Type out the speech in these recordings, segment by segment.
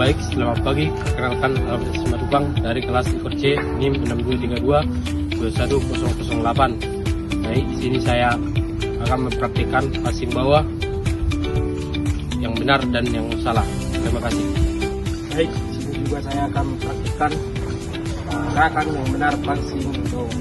Baik, selamat pagi. Perkenalkan, Alhamdulillah Simatupang dari kelas IPR C NIM 6232-21008. Baik, di sini saya akan mempraktikkan passing bawah yang benar dan yang salah. Terima kasih. Baik, di sini juga saya akan mempraktikkan gerakan yang benar passing bawah.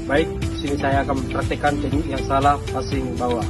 Baik, di sini saya akan mempraktikkan teknik yang salah passing bawah.